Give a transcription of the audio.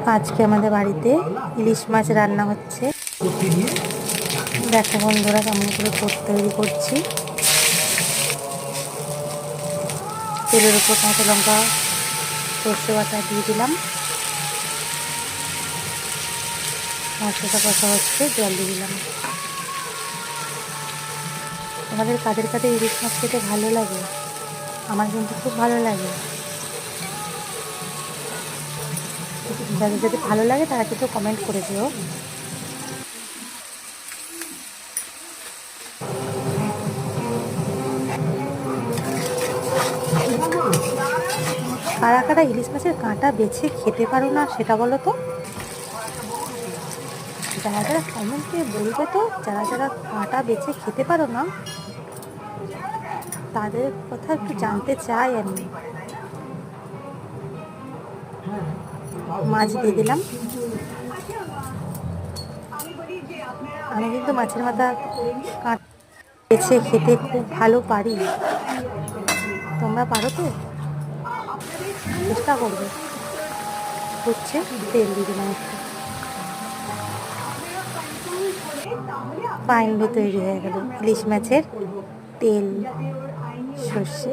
আজকে আমাদের বাড়িতে ইলিশ মাছ রান্না হচ্ছে। দেখো বন্ধুরা কেমন করে তৈরি করছি। তেলের উপর কাঁচা লঙ্কা সর্ষে বাটা দিয়ে দিলাম। মশলাটা কষা হচ্ছে, জল দিয়ে দিলাম। তোমাদের কাদের কাদের ইলিশ মাছ খেতে ভালো লাগে? আমার কিন্তু খুব ভালো লাগে। যাদের যদি ভালো লাগে তারা কিন্তু কমেন্ট করে দিও। কারা কারা ইলিশ মাছের কাঁটা বেছে খেতে পারো না সেটা বলো তো। যারা যারা কমেন্টে বলবে তো, যারা যারা কাঁটা বেছে খেতে পারো না তাদের কথা একটু জানতে চাই আমি। মাছ দিয়ে দিলাম। আমি কিন্তু মাছের মাথা কাঁটা বেছে খেতে খুব ভালো পারি। তোমরা পারো তো? চেষ্টা করবে। হচ্ছে তেল দিয়ে দিলাম একটু। ফাইনালি তৈরি হয়ে গেল ইলিশ মাছের তেল সর্ষে